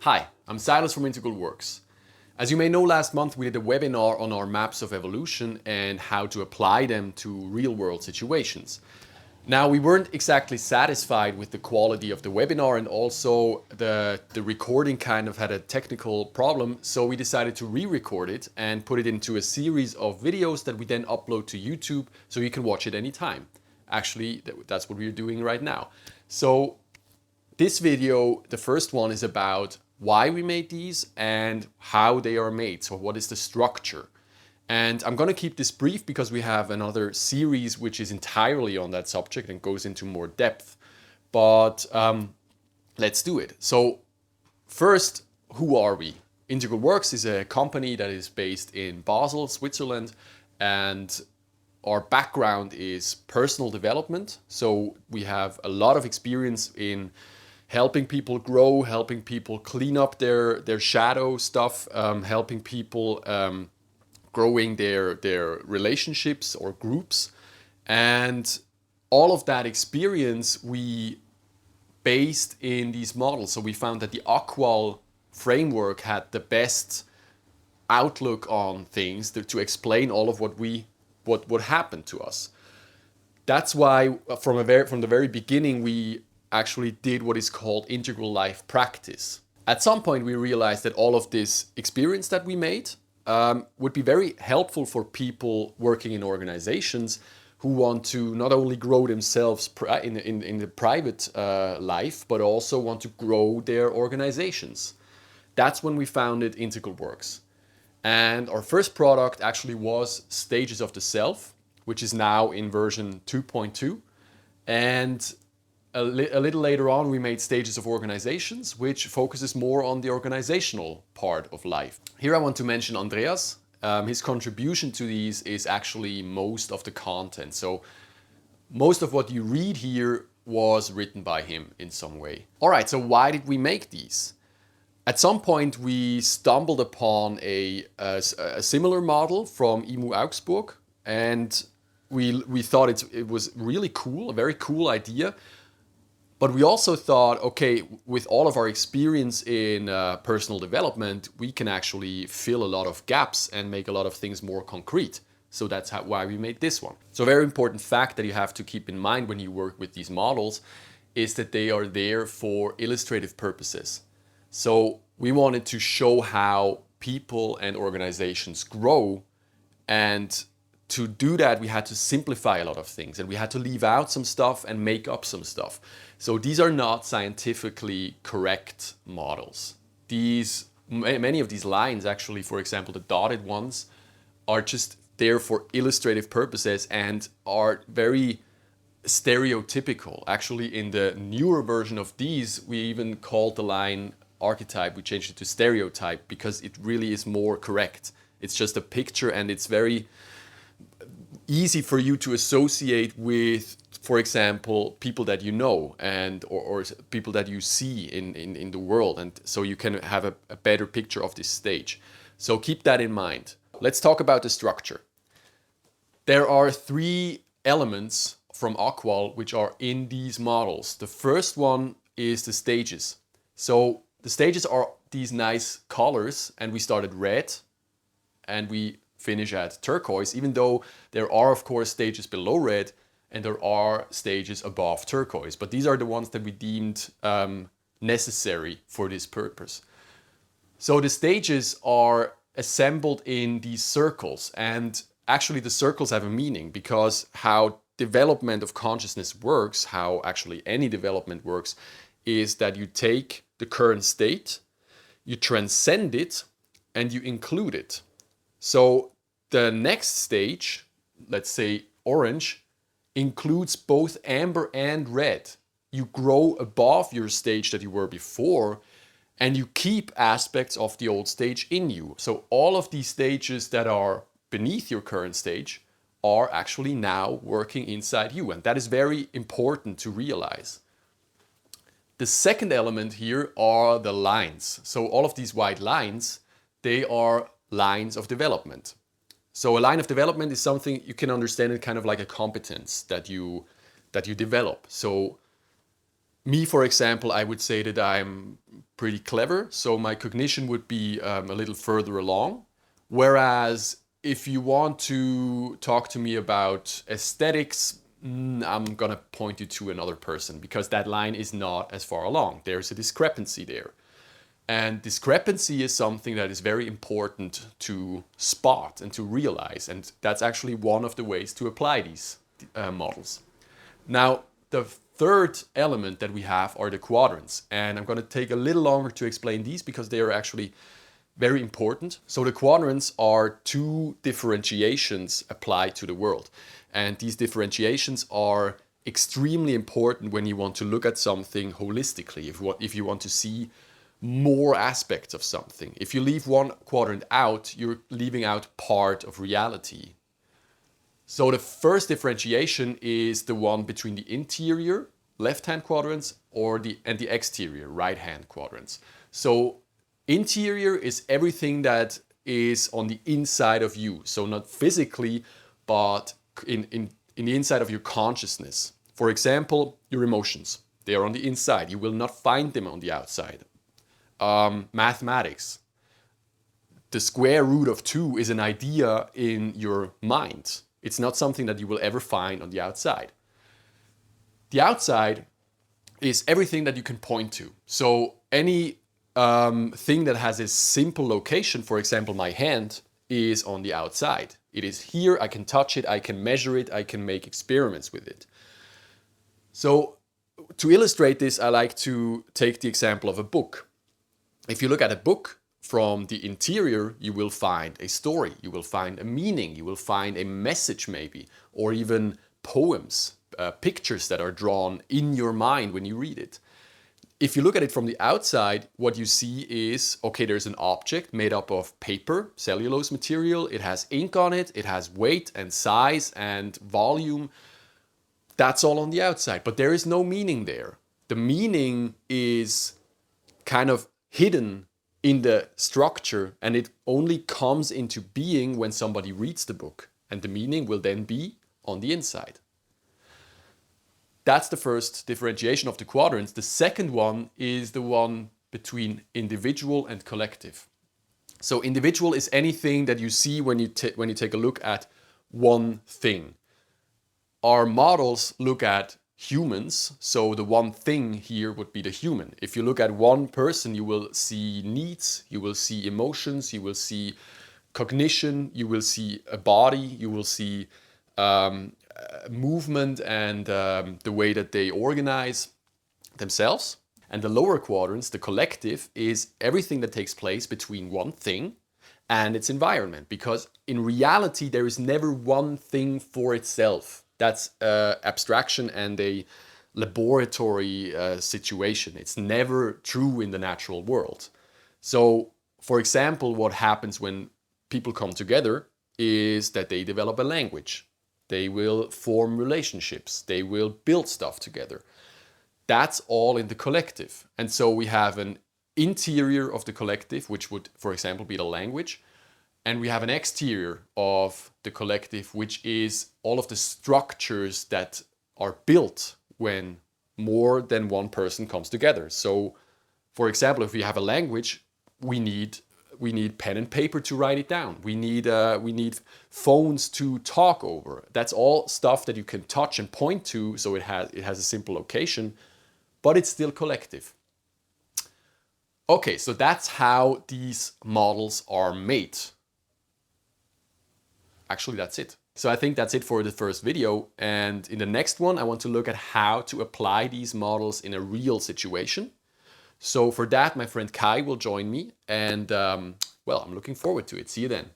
Hi, I'm Silas from Integral Works. As you may know, last month we did a webinar on our maps of evolution and how to apply them to real-world situations. Now, we weren't exactly satisfied with the quality of the webinar, and also the recording kind of had a technical problem, so we decided to re-record it and put it into a series of videos that we then upload to YouTube so you can watch it anytime. Actually, that's what we're doing right now. So this video, the first one, is about why we made these and how they are made. So what is the structure? And I'm going to keep this brief because we have another series which is entirely on that subject and goes into more depth. But let's do it. So first, who are we? Integral Works is a company that is based in Basel, Switzerland, and our background is personal development. So we have a lot of experience in helping people grow, helping people clean up their shadow stuff, helping people growing their relationships or groups. And all of that experience we based in these models. So we found that the Aqua framework had the best outlook on things to explain all of what happened to us. That's why from the very beginning we actually did what is called integral life practice. At some point we realized that all of this experience that we made would be very helpful for people working in organizations who want to not only grow themselves in the private life, but also want to grow their organizations. That's when we founded Integral Works. And our first product actually was Stages of the Self, which is now in version 2.2. And a little later on, we made Stages of Organizations, which focuses more on the organizational part of life. Here I want to mention Andreas. His contribution to these is actually most of the content. So most of what you read here was written by him in some way. All right, so why did we make these? At some point, we stumbled upon a similar model from IMU Augsburg, and we thought it was really cool, a very cool idea. But we also thought, okay, with all of our experience in personal development, we can actually fill a lot of gaps and make a lot of things more concrete. So that's why we made this one. So a very important fact that you have to keep in mind when you work with these models is that they are there for illustrative purposes. So we wanted to show how people and organizations grow, and to do that, we had to simplify a lot of things, and we had to leave out some stuff and make up some stuff. So these are not scientifically correct models. Many of these lines, actually, for example, the dotted ones, are just there for illustrative purposes and are very stereotypical. Actually, in the newer version of these, we even called the line archetype, we changed it to stereotype because it really is more correct. It's just a picture, and it's very easy for you to associate with, for example, people that you know or people that you see in the world, and so you can have a better picture of this stage. So keep that in mind. Let's talk about the structure. There are 3 elements from Aqua which are in these models. The first one is the stages. So the stages are these nice colors, and we started red and we finish at turquoise, even though there are, of course, stages below red and there are stages above turquoise. But these are the ones that we deemed necessary for this purpose. So the stages are assembled in these circles, and actually the circles have a meaning, because how development of consciousness works, how actually any development works, is that you take the current state, you transcend it, and you include it. So the next stage, let's say orange, includes both amber and red. You grow above your stage that you were before, and you keep aspects of the old stage in you. So all of these stages that are beneath your current stage are actually now working inside you, and that is very important to realize. The second element here are the lines. So all of these white lines, they are lines of development. So a line of development is something you can understand it kind of like a competence that you develop. So Me, for example, I would say that I'm pretty clever, so my cognition would be a little further along. Whereas if you want to talk to me about aesthetics, I'm gonna point you to another person because that line is not as far along. There's a discrepancy there. And discrepancy is something that is very important to spot and to realize. And that's actually one of the ways to apply these models. Now, the third element that we have are the quadrants. And I'm going to take a little longer to explain these because they are actually very important. So the quadrants are two differentiations applied to the world. And these differentiations are extremely important when you want to look at something holistically, if you want to see more aspects of something. If you leave one quadrant out, you're leaving out part of reality. So the first differentiation is the one between the interior left-hand quadrants and the exterior right-hand quadrants. So interior is everything that is on the inside of you. So not physically, but in the inside of your consciousness. For example, your emotions. They are on the inside. You will not find them on the outside. Mathematics. The square root of 2 is an idea in your mind. It's not something that you will ever find on the outside. The outside is everything that you can point to. So any thing that has a simple location, for example, my hand, is on the outside. It is here, I can touch it, I can measure it, I can make experiments with it. So to illustrate this, I like to take the example of a book. If you look at a book from the interior, you will find a story, you will find a meaning, you will find a message maybe, or even poems, pictures that are drawn in your mind when you read it. If you look at it from the outside, what you see is, okay, there's an object made up of paper, cellulose material, it has ink on it, it has weight and size and volume. That's all on the outside, but there is no meaning there. The meaning is kind of hidden in the structure, and it only comes into being when somebody reads the book, and the meaning will then be on the inside. That's the first differentiation of the quadrants. The second one is the one between individual and collective. So individual is anything that you see when you take a look at one thing. Our models look at humans, so the one thing here would be the human. If you look at one person, you will see needs, you will see emotions, you will see cognition, you will see a body, you will see movement and the way that they organize themselves. And the lower quadrants, the collective, is everything that takes place between one thing and its environment. Because in reality, there is never one thing for itself. That's abstraction and a laboratory situation. It's never true in the natural world. So, for example, what happens when people come together is that they develop a language. They will form relationships. They will build stuff together. That's all in the collective. And so we have an interior of the collective, which would, for example, be the language. And we have an exterior of the collective, which is all of the structures that are built when more than one person comes together. So, for example, if we have a language, we need pen and paper to write it down. We need phones to talk over. That's all stuff that you can touch and point to, so it has a simple location, but it's still collective. Okay, so that's how these models are made. Actually, that's it. So I think that's it for the first video. And in the next one, I want to look at how to apply these models in a real situation. So for that, my friend Kai will join me. And well, I'm looking forward to it. See you then.